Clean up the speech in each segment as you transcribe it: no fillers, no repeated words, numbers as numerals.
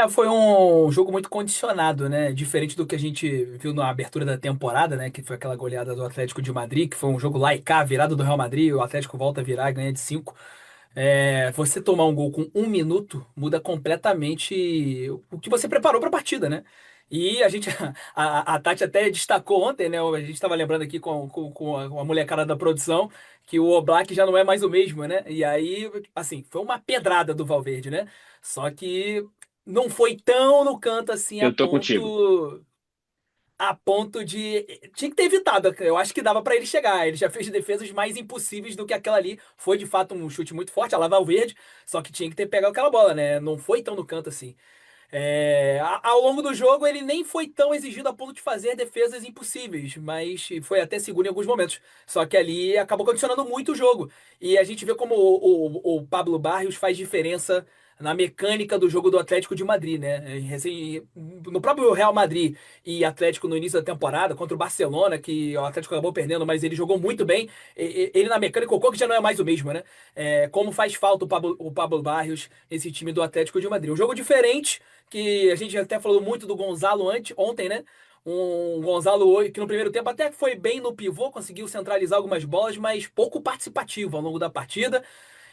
Foi um jogo muito condicionado, né? Diferente do que a gente viu na abertura da temporada, né? Que foi aquela goleada do Atlético de Madrid, que foi um jogo lá e cá, virado do Real Madrid, o Atlético volta a virar e ganha de 5. Você tomar um gol com 1 minuto muda completamente o que você preparou para a partida, né? E a gente, a Tati até destacou ontem, né? A gente estava lembrando aqui com a molecada da produção que o Oblak já não é mais o mesmo, né? E aí, assim, foi uma pedrada do Valverde, né? Só que não foi tão no canto assim a Eu tô contigo. ponto. A ponto de. Tinha que ter evitado. Eu acho que dava pra ele chegar. Ele já fez defesas mais impossíveis do que aquela ali. Foi de fato um chute muito forte, a lá verde. Só que tinha que ter pegado aquela bola, né? Não foi tão no canto assim. Ao longo do jogo, ele nem foi tão exigido a ponto de fazer defesas impossíveis, mas foi até seguro em alguns momentos. Só que ali acabou condicionando muito o jogo. E a gente vê como o Pablo Barrios faz diferença na mecânica do jogo do Atlético de Madrid, né? No próprio Real Madrid e Atlético no início da temporada, contra o Barcelona, que o Atlético acabou perdendo, mas ele jogou muito bem. Ele na mecânica, o Coco já não é mais o mesmo, né? Como faz falta o Pablo Barrios nesse time do Atlético de Madrid. Um jogo diferente que a gente até falou muito do Gonzalo ontem, né? Um Gonzalo hoje que no primeiro tempo até foi bem no pivô, conseguiu centralizar algumas bolas, mas pouco participativo ao longo da partida.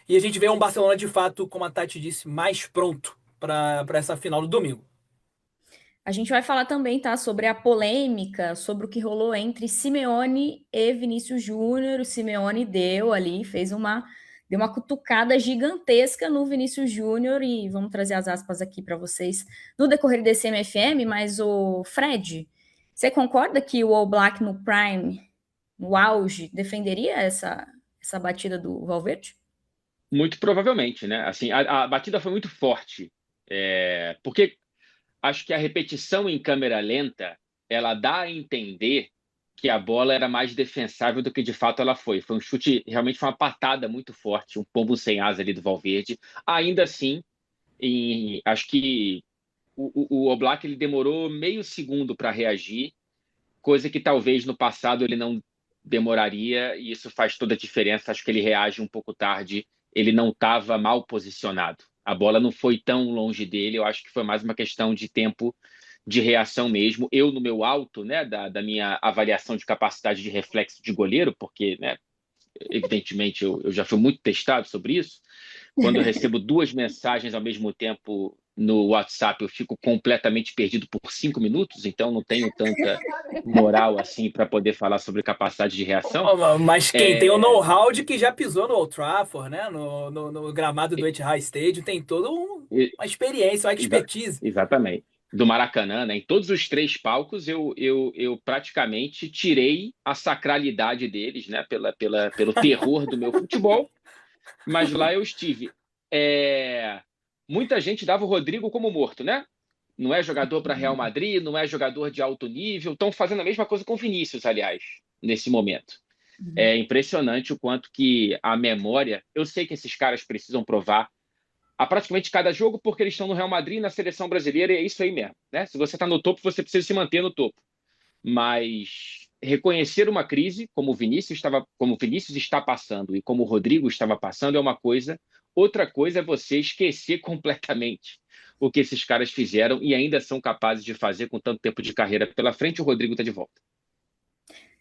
E a gente vê um Barcelona de fato, como a Tati disse, mais pronto para essa final do domingo. A gente vai falar também, tá, sobre a polêmica, sobre o que rolou entre Simeone e Vinícius Júnior. O Simeone deu uma cutucada gigantesca no Vinícius Júnior e vamos trazer as aspas aqui para vocês no decorrer desse MFM, mas o Fred, você concorda que o All Black no Prime, no auge, defenderia essa batida do Valverde? Muito provavelmente, né? Assim, a batida foi muito forte. Porque acho que a repetição em câmera lenta ela dá a entender que a bola era mais defensável do que de fato ela foi. Foi um chute, realmente foi uma patada muito forte, um pombo sem asa ali do Valverde. Ainda assim, acho que o Oblak ele demorou meio segundo para reagir, coisa que talvez no passado ele não demoraria, e isso faz toda a diferença. Acho que ele reage um pouco tarde, ele não estava mal posicionado. A bola não foi tão longe dele, eu acho que foi mais uma questão de tempo de reação mesmo. Eu, no meu alto, né, da minha avaliação de capacidade de reflexo de goleiro, porque, né, evidentemente, eu já fui muito testado sobre isso. Quando eu recebo duas mensagens ao mesmo tempo no WhatsApp, eu fico completamente perdido por 5 minutos, então não tenho tanta moral assim para poder falar sobre capacidade de reação. Mas quem tem o É, know-how de que já pisou no Old Trafford, né? No gramado do Etihad Stadium, tem toda uma experiência, uma exa expertise. exatamente. Do Maracanã, né? Em todos os três palcos, eu praticamente tirei a sacralidade deles, né? Pelo terror do meu futebol, mas lá eu estive. É, Muita gente dava o Rodrigo como morto, né? Não é jogador para Real Madrid, não é jogador de alto nível. Estão fazendo a mesma coisa com o Vinícius, aliás, nesse momento. É impressionante o quanto que a memória. Eu sei que esses caras precisam provar a praticamente cada jogo, porque eles estão no Real Madrid, na seleção brasileira, e é isso aí mesmo. Né? Se você está no topo, você precisa se manter no topo. Mas reconhecer uma crise, como o Vinícius está passando e como o Rodrigo estava passando, é uma coisa. Outra coisa é você esquecer completamente o que esses caras fizeram e ainda são capazes de fazer com tanto tempo de carreira pela frente. O Rodrigo está de volta.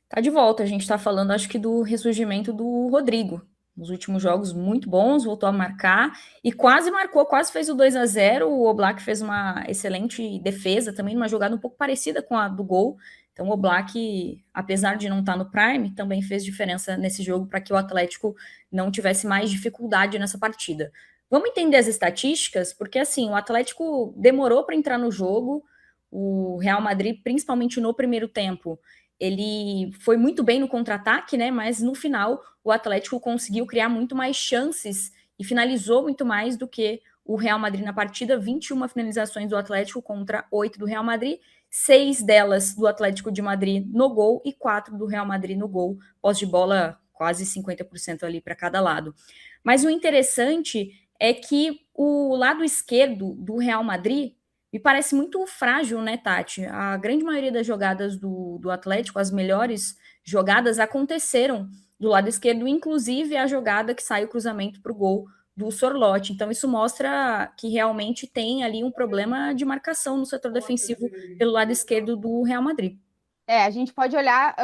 Tá de volta, a gente tá falando, acho que do ressurgimento do Rodrigo. Nos últimos jogos muito bons, voltou a marcar e quase marcou, quase fez o 2-0. O Oblak fez uma excelente defesa também, numa jogada um pouco parecida com a do gol. Então o Oblak, apesar de não estar no prime, também fez diferença nesse jogo para que o Atlético não tivesse mais dificuldade nessa partida. Vamos entender as estatísticas, porque assim, o Atlético demorou para entrar no jogo, o Real Madrid, principalmente no primeiro tempo, ele foi muito bem no contra-ataque, né? Mas no final o Atlético conseguiu criar muito mais chances e finalizou muito mais do que o Real Madrid na partida. 21 finalizações do Atlético contra 8 do Real Madrid, 6 delas do Atlético de Madrid no gol e 4 do Real Madrid no gol. Posse de bola quase 50% ali para cada lado. Mas o interessante é que o lado esquerdo do Real Madrid me parece muito frágil, né, Tati? A grande maioria das jogadas do Atlético, as melhores jogadas, aconteceram do lado esquerdo, inclusive a jogada que sai o cruzamento para o gol do Sorloth. Então, isso mostra que realmente tem ali um problema de marcação no setor defensivo pelo lado esquerdo do Real Madrid. A gente pode olhar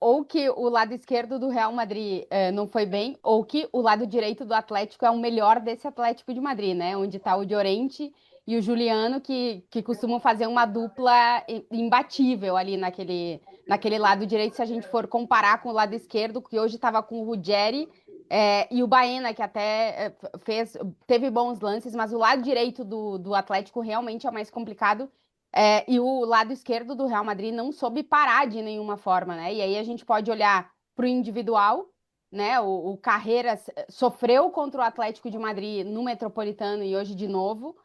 ou que o lado esquerdo do Real Madrid não foi bem, ou que o lado direito do Atlético é o melhor desse Atlético de Madrid, né? Onde tá o Llorente e o Juliano, que costumam fazer uma dupla imbatível ali naquele lado direito, se a gente for comparar com o lado esquerdo, que hoje estava com o Ruggeri e o Baena, que até teve bons lances, mas o lado direito do Atlético realmente é o mais complicado. E o lado esquerdo do Real Madrid não soube parar de nenhuma forma, né? E aí a gente pode olhar para o individual, né? O Carreras sofreu contra o Atlético de Madrid no Metropolitano e hoje de novo.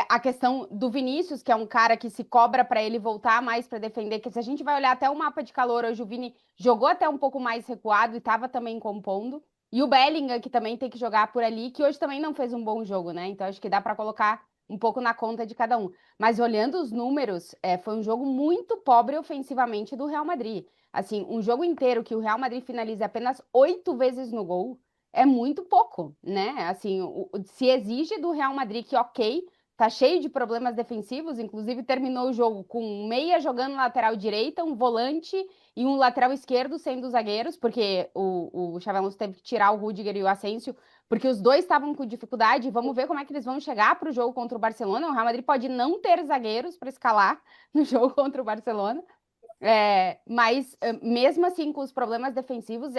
A questão do Vinícius, que é um cara que se cobra para ele voltar mais para defender, que se a gente vai olhar até o mapa de calor, hoje o Vini jogou até um pouco mais recuado e estava também compondo. E o Bellingham, que também tem que jogar por ali, que hoje também não fez um bom jogo, né? Então acho que dá para colocar um pouco na conta de cada um. Mas olhando os números, foi um jogo muito pobre ofensivamente do Real Madrid. Assim, um jogo inteiro que o Real Madrid finaliza apenas 8 vezes no gol é muito pouco, né? Assim, se exige do Real Madrid que, ok, tá cheio de problemas defensivos, inclusive terminou o jogo com um meia jogando lateral direita, um volante e um lateral esquerdo sendo zagueiros, porque o Xabi Alonso teve que tirar o Rüdiger e o Asensio, porque os dois estavam com dificuldade. Vamos ver como é que eles vão chegar para o jogo contra o Barcelona. O Real Madrid pode não ter zagueiros para escalar no jogo contra o Barcelona. Mas mesmo assim, com os problemas defensivos,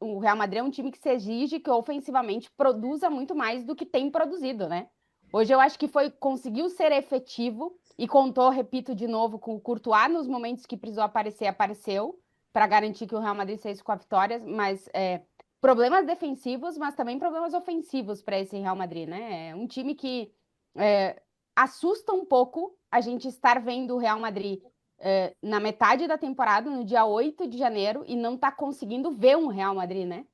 o Real Madrid é um time que se exige que ofensivamente produza muito mais do que tem produzido, né? Hoje eu acho que conseguiu ser efetivo e contou, repito de novo, com o Courtois nos momentos que precisou aparecer, apareceu, para garantir que o Real Madrid saísse com a vitória, mas problemas defensivos, mas também problemas ofensivos para esse Real Madrid, né? É um time que assusta um pouco a gente estar vendo o Real Madrid na metade da temporada, no dia 8 de janeiro, e não tá conseguindo ver um Real Madrid, né?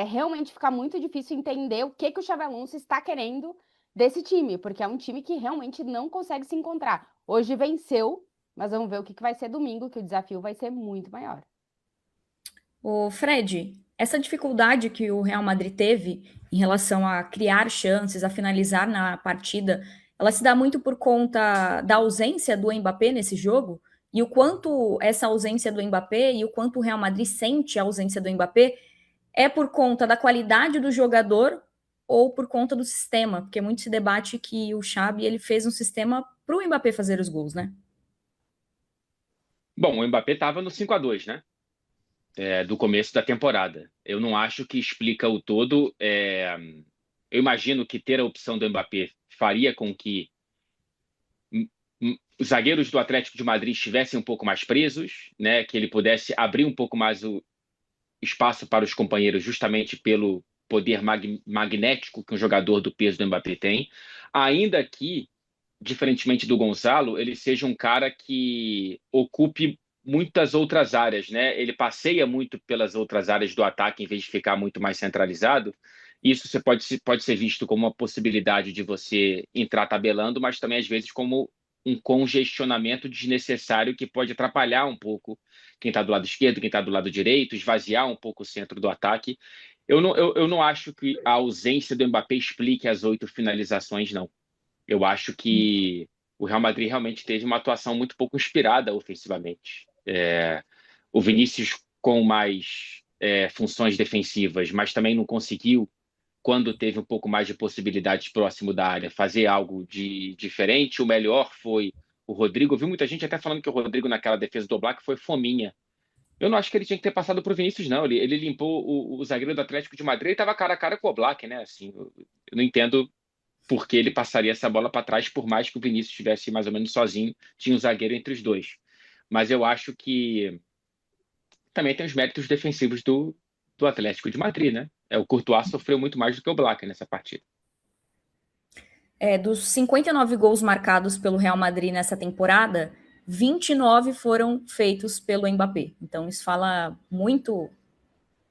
Realmente fica muito difícil entender o que o Xabi Alonso está querendo desse time, porque é um time que realmente não consegue se encontrar. Hoje venceu, mas vamos ver o que vai ser domingo, que o desafio vai ser muito maior. O Fred, essa dificuldade que o Real Madrid teve em relação a criar chances, a finalizar na partida, ela se dá muito por conta da ausência do Mbappé nesse jogo, e o quanto essa ausência do Mbappé e o quanto o Real Madrid sente a ausência do Mbappé é por conta da qualidade do jogador ou por conta do sistema, porque muito se debate que o Xabi ele fez um sistema para o Mbappé fazer os gols, né? Bom, o Mbappé estava no 5-2, né? Do começo da temporada. Eu não acho que explica o todo. Eu imagino que ter a opção do Mbappé faria com que os zagueiros do Atlético de Madrid estivessem um pouco mais presos, né? Que ele pudesse abrir um pouco mais o espaço para os companheiros, justamente pelo poder magnético que um jogador do peso do Mbappé tem, ainda que, diferentemente do Gonzalo, ele seja um cara que ocupe muitas outras áreas, né? Ele passeia muito pelas outras áreas do ataque em vez de ficar muito mais centralizado. Isso você pode ser visto como uma possibilidade de você entrar tabelando, mas também às vezes como um congestionamento desnecessário que pode atrapalhar um pouco quem está do lado esquerdo, quem está do lado direito, esvaziar um pouco o centro do ataque. Eu não acho que a ausência do Mbappé explique as 8 finalizações, não. Eu acho que o Real Madrid realmente teve uma atuação muito pouco inspirada ofensivamente. O Vinícius com mais funções defensivas, mas também não conseguiu, quando teve um pouco mais de possibilidades próximo da área, fazer algo de diferente. O melhor foi o Rodrigo. Eu vi muita gente até falando que o Rodrigo naquela defesa do Oblak foi fominha. Eu não acho que ele tinha que ter passado para o Vinícius, não. Ele limpou o zagueiro do Atlético de Madrid e estava cara a cara com o Oblak, né? Assim, eu não entendo por que ele passaria essa bola para trás, por mais que o Vinícius estivesse mais ou menos sozinho, tinha um zagueiro entre os dois. Mas eu acho que também tem os méritos defensivos do Atlético de Madrid, né? O Courtois sofreu muito mais do que o Oblak nessa partida. Dos 59 gols marcados pelo Real Madrid nessa temporada, 29 foram feitos pelo Mbappé. Então isso fala muito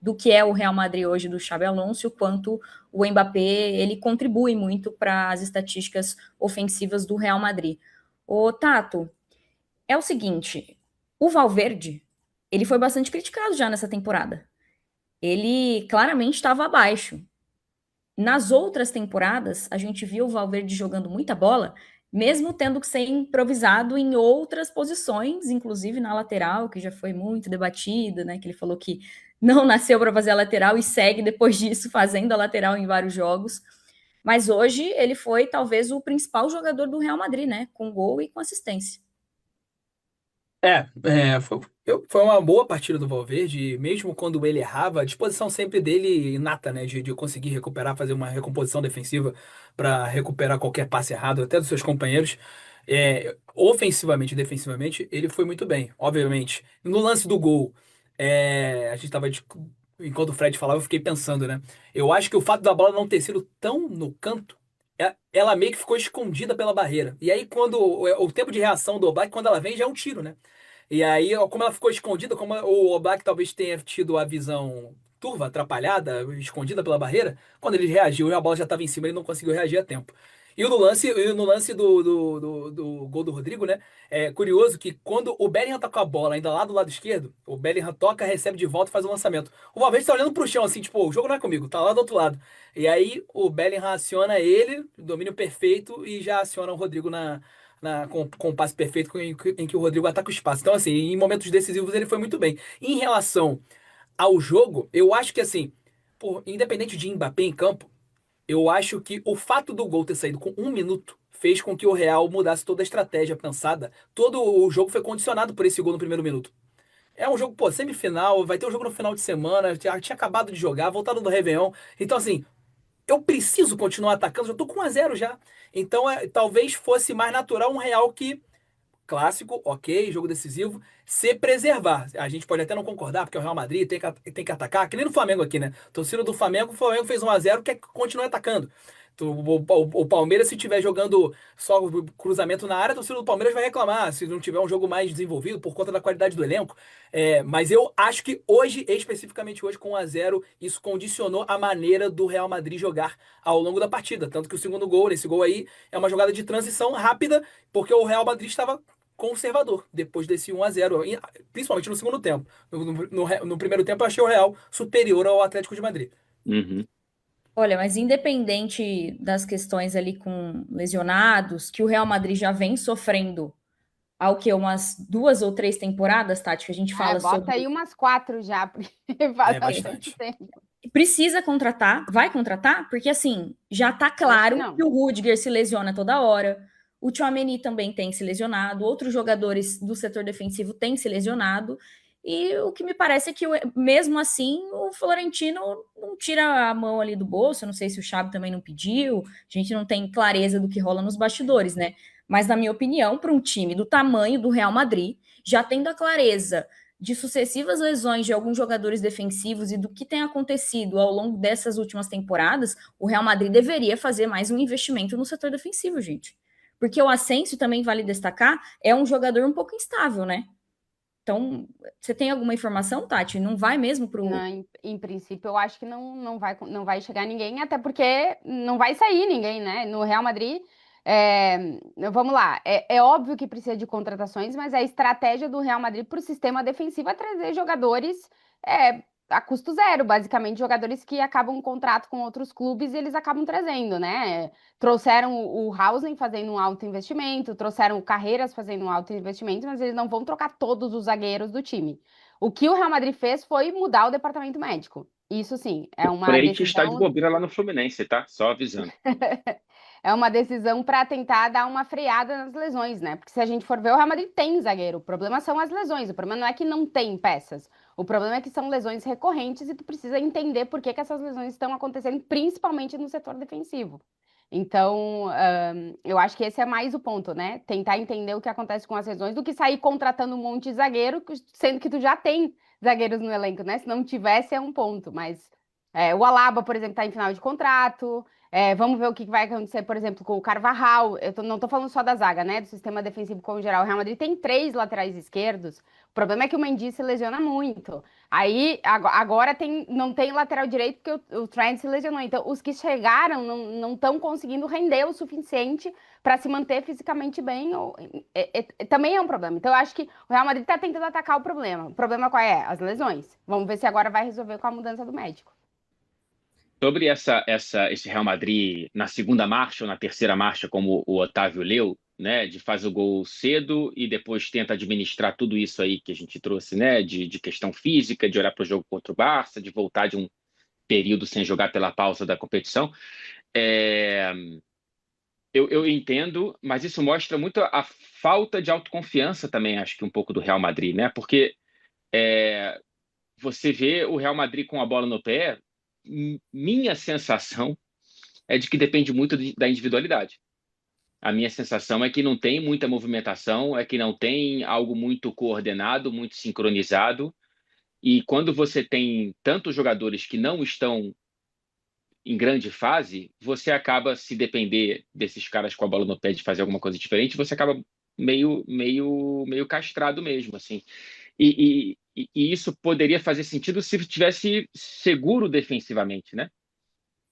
do que é o Real Madrid hoje do Xabi Alonso, o quanto o Mbappé ele contribui muito para as estatísticas ofensivas do Real Madrid. O Tato, é o seguinte, o Valverde, ele foi bastante criticado já nessa temporada. Ele claramente estava abaixo. Nas outras temporadas, a gente viu o Valverde jogando muita bola, mesmo tendo que ser improvisado em outras posições, inclusive na lateral, que já foi muito debatida, né? Que ele falou que não nasceu para fazer a lateral e segue depois disso fazendo a lateral em vários jogos. Mas hoje ele foi talvez o principal jogador do Real Madrid, né? Com gol e com assistência. Foi uma boa partida do Valverde, e mesmo quando ele errava, a disposição sempre dele inata, né, de conseguir recuperar, fazer uma recomposição defensiva para recuperar qualquer passe errado, até dos seus companheiros. Ofensivamente e defensivamente, ele foi muito bem, obviamente. No lance do gol, a gente tava, enquanto o Fred falava, eu fiquei pensando, né? Eu acho que o fato da bola não ter sido tão no canto, ela meio que ficou escondida pela barreira. E aí, quando o tempo de reação do Oblak, quando ela vem, já é um tiro, né? E aí, ó, como ela ficou escondida, como o Oblak talvez tenha tido a visão turva, atrapalhada, escondida pela barreira, quando ele reagiu e a bola já estava em cima, ele não conseguiu reagir a tempo. E no lance do gol do Rodrigo, né? É curioso que quando o Bellingham tá com a bola ainda lá do lado esquerdo, o Bellingham toca, recebe de volta e faz o lançamento. O Valverde tá olhando pro chão, assim, tipo, o jogo não é comigo, tá lá do outro lado. E aí o Bellingham aciona ele, domínio perfeito, e já aciona o Rodrigo com o passe perfeito em que o Rodrigo ataca o espaço. Então, assim, em momentos decisivos ele foi muito bem. Em relação ao jogo, eu acho que, assim, independente de Mbappé em campo, eu acho que o fato do gol ter saído com 1 minuto fez com que o Real mudasse toda a estratégia pensada. Todo o jogo foi condicionado por esse gol no primeiro minuto. É um jogo, pô, semifinal, vai ter um jogo no final de semana, tinha acabado de jogar, voltado do Réveillon. Então, assim, eu preciso continuar atacando, já tô com 1-0 já. Então, talvez fosse mais natural um Real que clássico, ok, jogo decisivo, se preservar. A gente pode até não concordar, porque é o Real Madrid tem que atacar, que nem no Flamengo aqui, né? Torcida do Flamengo, o Flamengo fez 1-0, quer continuar atacando. O Palmeiras, se estiver jogando só cruzamento na área, a torcida do Palmeiras vai reclamar se não tiver um jogo mais desenvolvido por conta da qualidade do elenco. Mas eu acho que hoje, especificamente hoje, com 1-0, isso condicionou a maneira do Real Madrid jogar ao longo da partida. Tanto que o segundo gol, esse gol aí, é uma jogada de transição rápida, porque o Real Madrid estava conservador depois desse 1-0, principalmente no segundo tempo. No primeiro tempo, eu achei o Real superior ao Atlético de Madrid. Uhum. Olha, mas independente das questões ali com lesionados, que o Real Madrid já vem sofrendo há o quê? Umas 2 ou 3 temporadas, Tati, que a gente fala Bota sobre. aí umas 4 já, porque faz É bastante bastante. tempo. Precisa contratar, vai contratar, porque assim, já tá Acho que claro não. que o Rudiger se lesiona toda hora, o Tchouaméni também tem se lesionado, outros jogadores do setor defensivo têm se lesionado, e o que me parece é que, mesmo assim, o Florentino não tira a mão ali do bolso, eu não sei se o Xabi também não pediu, a gente não tem clareza do que rola nos bastidores, né? Mas, na minha opinião, para um time do tamanho do Real Madrid, já tendo a clareza de sucessivas lesões de alguns jogadores defensivos e do que tem acontecido ao longo dessas últimas temporadas, o Real Madrid deveria fazer mais um investimento no setor defensivo, gente. Porque o Asensio, também vale destacar, é um jogador um pouco instável, né? Então, você tem alguma informação, Tati? Não vai mesmo pro. Não, em princípio, eu acho que não vai chegar ninguém, até porque não vai sair ninguém, né? No Real Madrid, vamos lá, é óbvio que precisa de contratações, mas a estratégia do Real Madrid para o sistema defensivo é trazer jogadores a custo zero, basicamente, jogadores que acabam um contrato com outros clubes e eles acabam trazendo, né? Trouxeram o Haaland fazendo um alto investimento, trouxeram o Carreiras fazendo um alto investimento, mas eles não vão trocar todos os zagueiros do time. O que o Real Madrid fez foi mudar o departamento médico. Isso sim, é uma Freite está de decisão, bobeira lá no Fluminense, tá? Só avisando. é uma decisão para tentar dar uma freada nas lesões, né? Porque se a gente for ver, o Real Madrid tem zagueiro. O problema são as lesões. O problema não é que não tem peças. O problema é que são lesões recorrentes e tu precisa entender por que essas lesões estão acontecendo, principalmente no setor defensivo. Então, eu acho que esse é mais o ponto, né? Tentar entender o que acontece com as lesões do que sair contratando um monte de zagueiro, sendo que tu já tem zagueiros no elenco, né? Se não tivesse, é um ponto. Mas o Alaba, por exemplo, está em final de contrato. Vamos ver o que vai acontecer, por exemplo, com o Carvajal. Não tô falando só da zaga, né? Do sistema defensivo como geral. O Real Madrid tem 3 laterais esquerdos. O problema é que o Mendy se lesiona muito. Aí, agora não tem lateral direito porque o Trent se lesionou. Então, os que chegaram não estão conseguindo render o suficiente para se manter fisicamente bem. Também é um problema. Então, eu acho que o Real Madrid está tentando atacar o problema. O problema qual é? As lesões. Vamos ver se agora vai resolver com a mudança do médico. Sobre esse Real Madrid na segunda marcha ou na terceira marcha, como o Otávio leu, né, de faz o gol cedo e depois tenta administrar tudo isso aí que a gente trouxe, né, de questão física, de olhar para o jogo contra o Barça, de voltar de um período sem jogar pela pausa da competição. Eu entendo, mas isso mostra muito a falta de autoconfiança também, acho que um pouco do Real Madrid, né? Porque você vê o Real Madrid com a bola no pé, minha sensação é de que depende muito da individualidade. A minha sensação é que não tem muita movimentação, é que não tem algo muito coordenado, muito sincronizado. E quando você tem tantos jogadores que não estão em grande fase, você acaba, se depender desses caras com a bola no pé de fazer alguma coisa diferente, você acaba meio castrado mesmo, assim. E isso poderia fazer sentido se tivesse seguro defensivamente, né?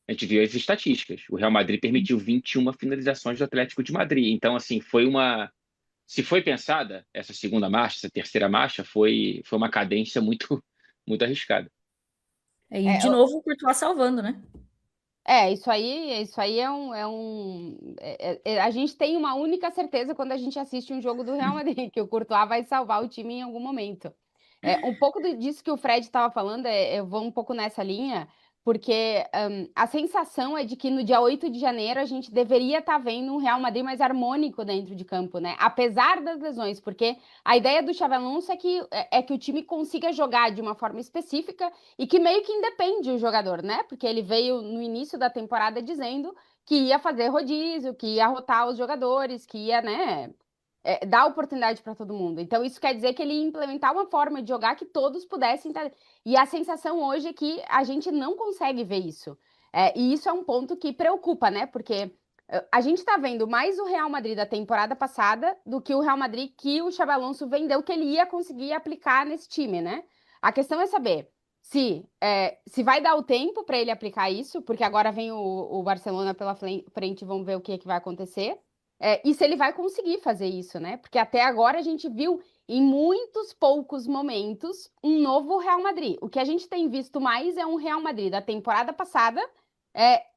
A gente viu as estatísticas. O Real Madrid permitiu 21 finalizações do Atlético de Madrid. Então, assim, se foi pensada essa segunda marcha, essa terceira marcha, foi uma cadência muito arriscada. E de novo o Courtois salvando, né? Isso aí a gente tem uma única certeza quando a gente assiste um jogo do Real Madrid, que o Courtois vai salvar o time em algum momento. Um pouco disso que o Fred estava falando, eu vou um pouco nessa linha, porque a sensação é de que no dia 8 de janeiro a gente deveria estar vendo um Real Madrid mais harmônico dentro de campo, né? Apesar das lesões, porque a ideia do Xabi Alonso é que o time consiga jogar de uma forma específica e que meio que independe o jogador, né? Porque ele veio no início da temporada dizendo que ia fazer rodízio, que ia rotar os jogadores, que ia, né, dar oportunidade para todo mundo. Então, isso quer dizer que ele ia implementar uma forma de jogar que todos pudessem. E a sensação hoje é que a gente não consegue ver isso. E isso é um ponto que preocupa, né? Porque a gente está vendo mais o Real Madrid da temporada passada do que o Real Madrid que o Xabi Alonso vendeu que ele ia conseguir aplicar nesse time, né? A questão é saber se vai dar o tempo para ele aplicar isso, porque agora vem o Barcelona pela frente, vamos ver o que vai acontecer. E se ele vai conseguir fazer isso, né? Porque até agora a gente viu em muitos poucos momentos um novo Real Madrid. O que a gente tem visto mais é um Real Madrid da temporada passada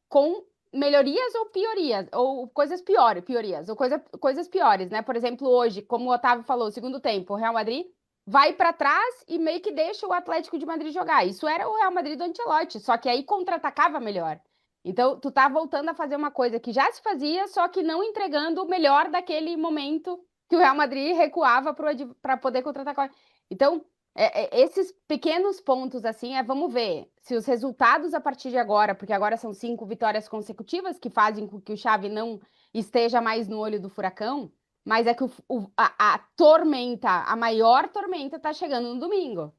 com melhorias ou piorias, ou coisas piorias, ou coisas piores, né? Por exemplo, hoje, como o Otávio falou, segundo tempo, o Real Madrid vai para trás e meio que deixa o Atlético de Madrid jogar. Isso era o Real Madrid do Ancelotti, só que aí contra-atacava melhor. Então, tu tá voltando a fazer uma coisa que já se fazia, só que não entregando o melhor daquele momento que o Real Madrid recuava para poder contra-atacar. Então, esses pequenos pontos, assim, vamos ver se os resultados a partir de agora, porque agora são 5 vitórias consecutivas que fazem com que o Xavi não esteja mais no olho do furacão, mas é que a tormenta, a maior tormenta, tá chegando no domingo.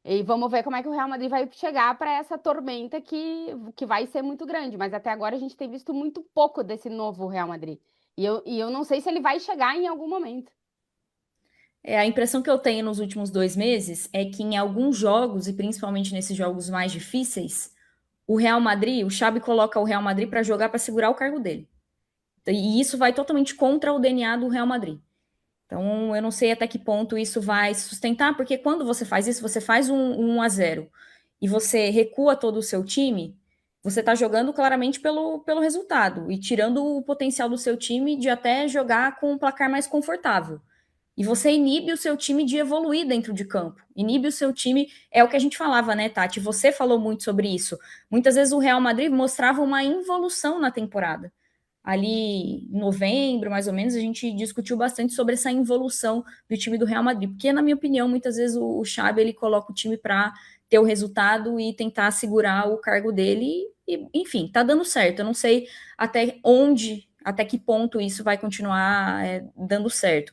E vamos ver como é que o Real Madrid vai chegar para essa tormenta que vai ser muito grande. Mas até agora a gente tem visto muito pouco desse novo Real Madrid. E eu não sei se ele vai chegar em algum momento. A impressão que eu tenho nos últimos 2 meses é que em alguns jogos, e principalmente nesses jogos mais difíceis, o Real Madrid, o Xabi coloca o Real Madrid para jogar para segurar o cargo dele. E isso vai totalmente contra o DNA do Real Madrid. Então, eu não sei até que ponto isso vai sustentar, porque quando você faz isso, você faz um 1-0 e você recua todo o seu time, você está jogando claramente pelo resultado e tirando o potencial do seu time de até jogar com um placar mais confortável. E você inibe o seu time de evoluir dentro de campo. Inibe o seu time, é o que a gente falava, né, Tati? Você falou muito sobre isso. Muitas vezes o Real Madrid mostrava uma involução na temporada. Ali em novembro, mais ou menos, a gente discutiu bastante sobre essa involução do time do Real Madrid, porque, na minha opinião, muitas vezes o Xabi, ele coloca o time para ter o resultado e tentar segurar o cargo dele, e enfim, tá dando certo. Eu não sei até que ponto isso vai continuar dando certo.